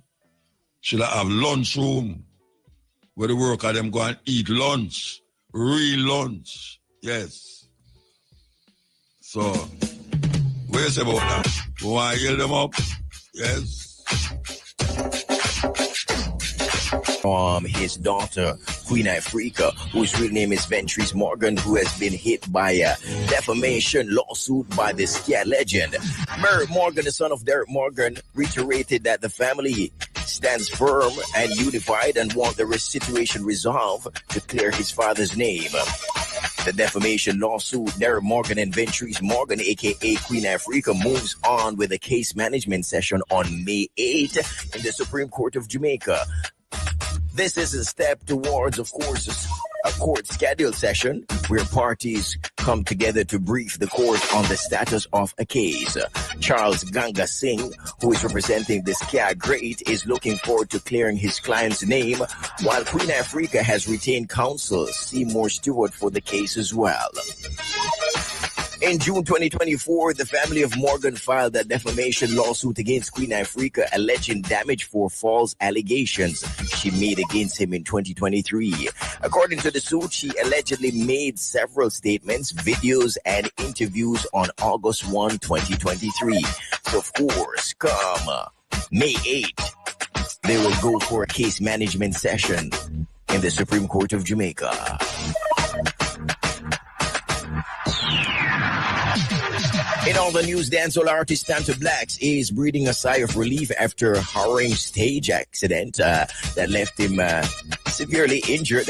should have lunchroom where the workers them go and eat lunch, real lunch. Yes. So, what you say about that? You want to heal them up? Yes. His daughter, Queen Africa, whose real name is Ventrice Morgan, who has been hit by a defamation lawsuit by the Skia legend. Merritt Morgan, the son of Derek Morgan, reiterated that the family stands firm and unified and want the situation resolved to clear his father's name. The defamation lawsuit, Derek Morgan and Ventrice Morgan, aka Queen Africa, moves on with a case management session on May 8th in the Supreme Court of Jamaica. This is a step towards, of course, a court scheduled session where parties come together to brief the court on the status of a case. Charles Ganga Singh, who is representing the Skia great, is looking forward to clearing his client's name, while Queen Africa has retained counsel Seymour Stewart for the case as well. In June 2024, the family of Morgan filed a defamation lawsuit against Queen Africa, alleging damage for false allegations she made against him in 2023. According to the suit, she allegedly made several statements, videos, and interviews on August 1, 2023. So, of course, come May 8th, they will go for a case management session in the Supreme Court of Jamaica. In all the news, dancehall artist Tanta Blacks is breathing a sigh of relief after a harrowing stage accident that left him severely injured.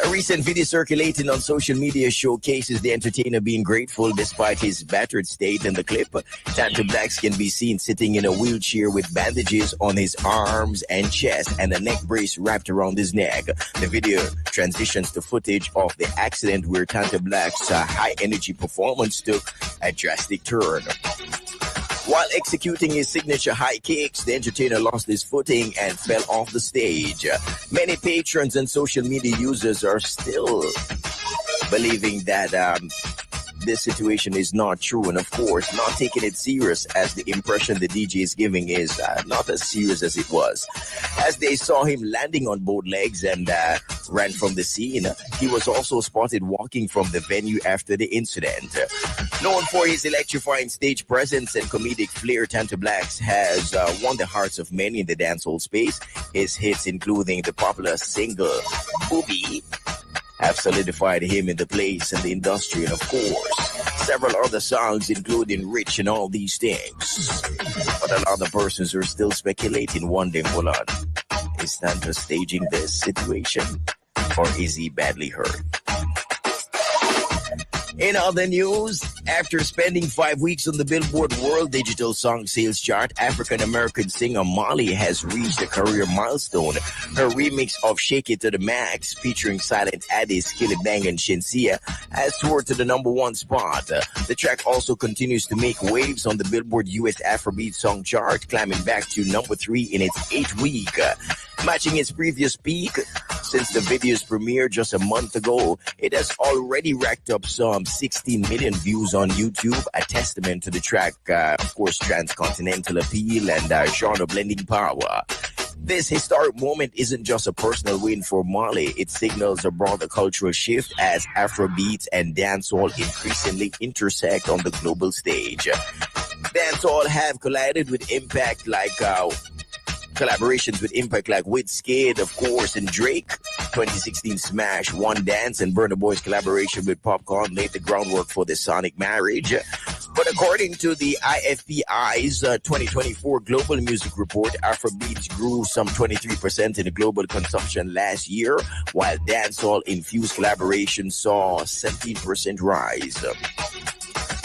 A recent video circulating on social media showcases the entertainer being grateful despite his battered state. In the clip, Tanta Blacks can be seen sitting in a wheelchair with bandages on his arms and chest and a neck brace wrapped around his neck. The video transitions to footage of the accident where Tanta Blacks' high-energy performance took a drastic turn. While executing his signature high kicks, the entertainer lost his footing and fell off the stage. Many patrons and social media users are still believing that this situation is not true, and of course not taking it serious, as the impression the DJ is giving is not as serious as it was. As they saw him landing on both legs and ran from the scene, he was also spotted walking from the venue after the incident. Known for his electrifying stage presence and comedic flair, Tanta Blacks has won the hearts of many in the dancehall space. His hits, including the popular single Booby, have solidified him in the place in the industry, and of course several other songs including Rich and All These Things. But a lot of persons are still speculating, wondering, hold on, is Tanta staging this situation or is he badly hurt? In other news, after spending 5 weeks on the Billboard World Digital Song Sales Chart, African-American singer Molly has reached a career milestone. Her remix of Shake It to the Max, featuring Silent Addis, Skillibang, and Shinsia, has toured to the #1 spot. The track also continues to make waves on the Billboard US Afrobeat Song Chart, climbing back to #3 in its 8th week. Matching its previous peak, since the video's premiere just a month ago, it has already racked up some 16 million views on YouTube, a testament to the track, of course, transcontinental appeal and genre blending power. This historic moment isn't just a personal win for Molly. It signals a broader cultural shift as Afrobeats and dancehall increasingly intersect on the global stage. Dancehall have collided with impact like collaborations with impact like Wizkid, of course, and Drake. 2016 smash One Dance and Burna Boy's collaboration with Popcorn laid the groundwork for the sonic marriage. But according to the IFPI's 2024 Global Music Report, Afrobeats grew some 23% in the global consumption last year, while dancehall-infused collaboration saw a 17% rise.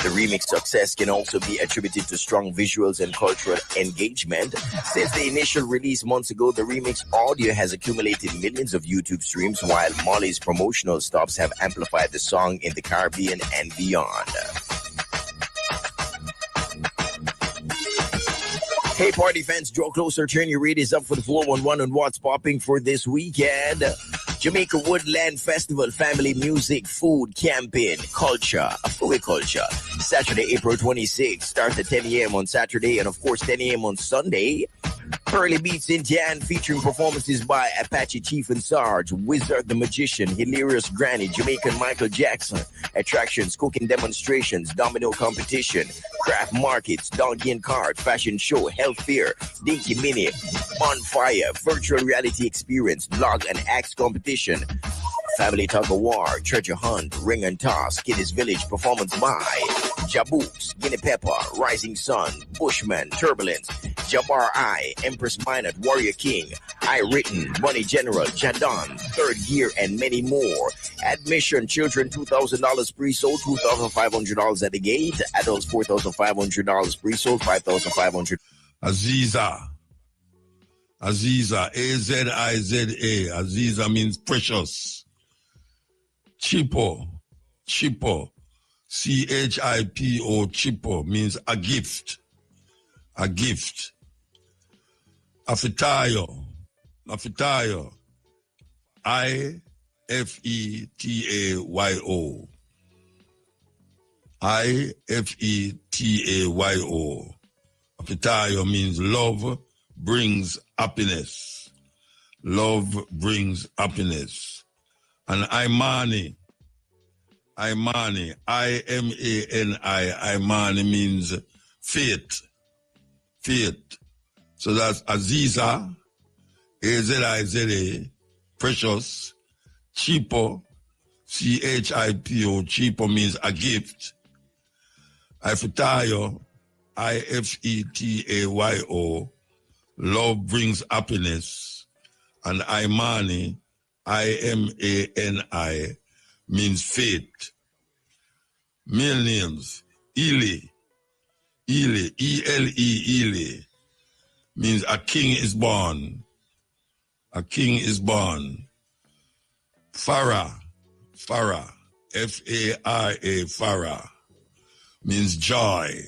The remix success can also be attributed to strong visuals and cultural engagement. Since the initial release months ago, the remix audio has accumulated millions of YouTube streams, while Molly's promotional stops have amplified the song in the Caribbean and beyond. Hey, party fans, draw closer, turn your radios up for the 411 on what's popping for this weekend. Jamaica Woodland Festival, family music, food, camping, culture, Afro culture. Saturday, April 26th, starts at 10 a.m. on Saturday and, of course, 10 a.m. on Sunday. Pearly Beats in Jan, featuring performances by Apache Chief and Sarge, Wizard the Magician, Hilarious Granny, Jamaican Michael Jackson, attractions, cooking demonstrations, domino competition, craft markets, donkey and cart, fashion show, health fair, Dinky Mini, bonfire, virtual reality experience, log and axe competition, family tug of war, treasure hunt, ring and toss, Kiddies Village performance by Jabooks, Guinea Pepper, Rising Sun, Bushman, Turbulence, Jabbar I, Empress Minot, Warrior King, I Written, Money General, Jadon, Third Gear, and many more. Admission, children $2,000 pre-sold, $2,500 at the gate. Adults $4,500 pre-sold, $5,500. Aziza, A-Z-I-Z-A. Aziza means precious. Chipo, C-H-I-P-O, Chipo means a gift. A gift. Afetayo, I-F-E-T-A-Y-O. I-F-E-T-A-Y-O. Afetayo means love brings happiness. Love brings happiness. And Imani, I-M-A-N-I, Imani means faith. So that's Aziza, A-Z-I-Z-A, precious, Chipo, C-H-I-P-O, Chipo means a gift. Ifetayo, I-F-E-T-A-Y-O, love brings happiness. And Imani, I-M-A-N-I, means faith. Male names, Ile, E-L-E, Ile, means a king is born. A king is born. Farah, F-A-R-A, Farah, means joy.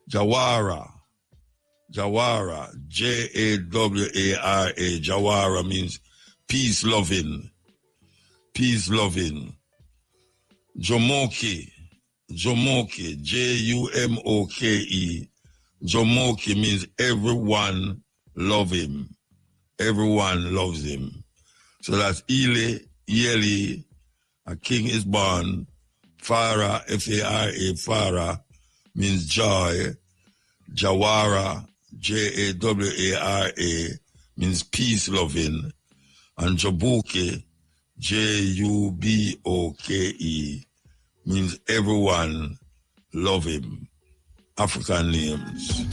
Jawara, J-A-W-A-R-A, Jawara means peace loving. Jomoke, J-U-M-O-K-E, Jomoke means everyone love him. Everyone loves him. So that's Ile, E-L-E, a king is born. Farah, F-A-R-A, Farah, means joy. Jawara, J-A-W-A-R-A, means peace loving. And Jabuke, J-U-B-O-K-E, means everyone love him. African names.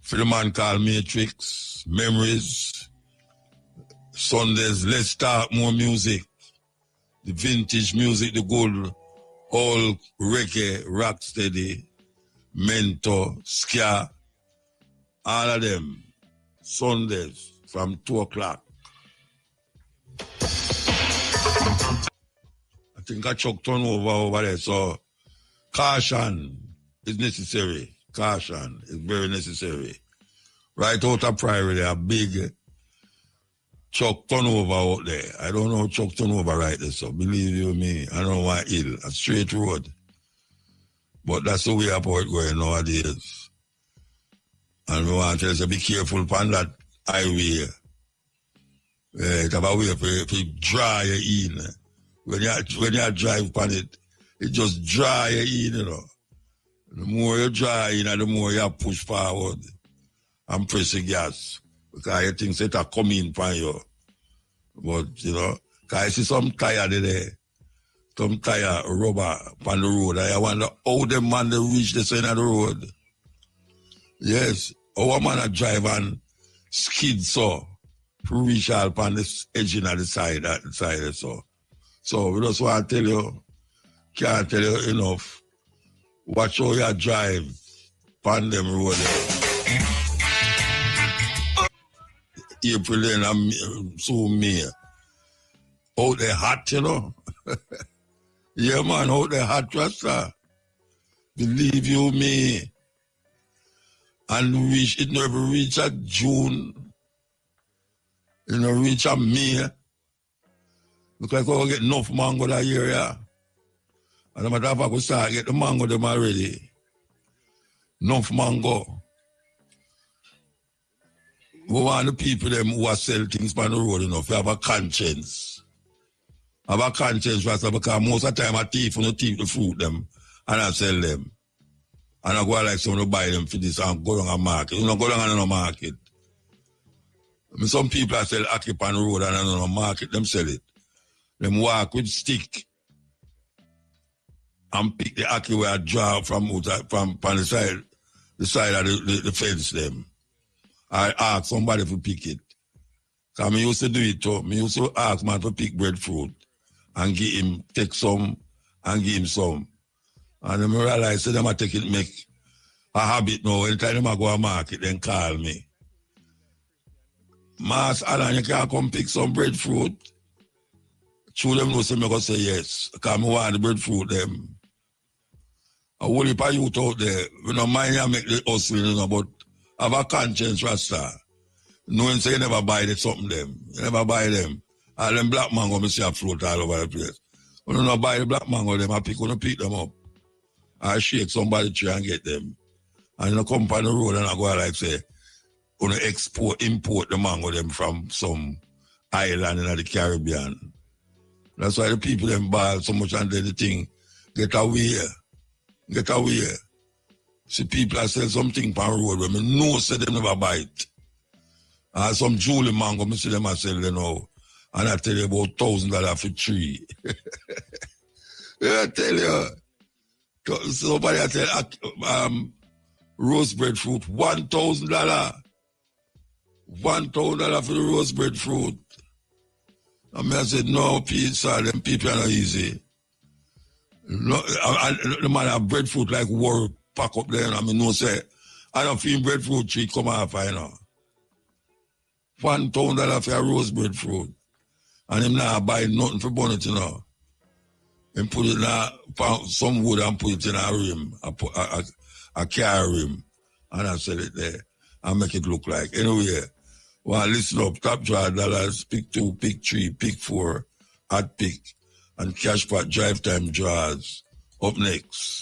For the man called Matrix, Memories, Sundays, let's start more music. The vintage music, the good, all reggae, rock steady, mentor, ska, all of them, Sundays from 2 o'clock. I think I chucked turn over there, so caution is necessary. Caution is very necessary. Right out of Priory, a big Chuck turnover out there. I don't know Chuck turnover right there, so believe you me, I don't know why hill, a straight road. But that's the way about it going nowadays. And we want to tell you, be careful upon that highway. It have a way for dry you in. When you drive upon it, it just dry you in, you know. The more you dry in, the more you push forward and press the gas. Because you think it's a come in from you. But, you know, because I see some tire there. Some tire rubber on the road. I wonder how them man they reach the side of the road. Yes. Our man a drive and skid so to reach out on the edge of the side so. So we just want to tell you, can't tell you enough. Watch how you drive on them road. April and soon May. Out there hot, you know. Yeah, man, out there hot, Rasta. Believe you me. And it never reach a June. It never reach a May. Because we get enough mango that year, yeah. And the matter of fact, we start get the mango them already. Enough mango. We want the people them who are sell things on the road enough. We have a conscience. Have a conscience, Rasta, because most of the time a thief will not thief the fruit them and I sell them. And I go like someone to buy them for this and go down a market. You know, go down on a market. I mean, some people sell ackee on the road and on a market, them sell it. Them walk with stick and pick the ackee where I draw from the side of the fence them. I ask somebody to pick it. Because I used to do it too. I used to ask man to pick breadfruit and give him, take some and give him some. And then I realize that them take it make a habit now. Anytime I go to market, then call me. Mas Alan, you can't come pick some breadfruit. True them know say me go say yes. Because I want the breadfruit them. A whole heap of youth out there, we don't mind you make the hustle, you know, but have a conscience, Rasta. Knowing say you never buy something them. You never buy them. All them black mango, me see a float all over the place. When you don't buy the black mango, them I pick them up. I shake somebody tree and get them. And you come on the road and I go like say, you import the mango them from some island in the Caribbean. That's why the people them buy so much and then the thing get away. Get away. See people that sell something on the road where me know say them never buy it. And some Julie mango, me see them I sell them now. And I tell you about $1,000 for tree. Yeah, I tell you. Somebody I tell rose breadfruit, $1,000. $1,000 for the rose breadfruit. And I said, no, pizza, them people are not easy. No, the man have breadfruit like work pack up there. I mean, no say, I don't feel breadfruit tree come off, I know. $1,000 for a rose breadfruit. And him now buy nothing for bonnet, you know. And put it in some wood and put it in a rim, a car rim. And I sell it there. And make it look like. Anyway, well, listen up. Top draw dollars, pick 2, pick 3, pick 4, hot pick. And cash pot drive time draws. Up next.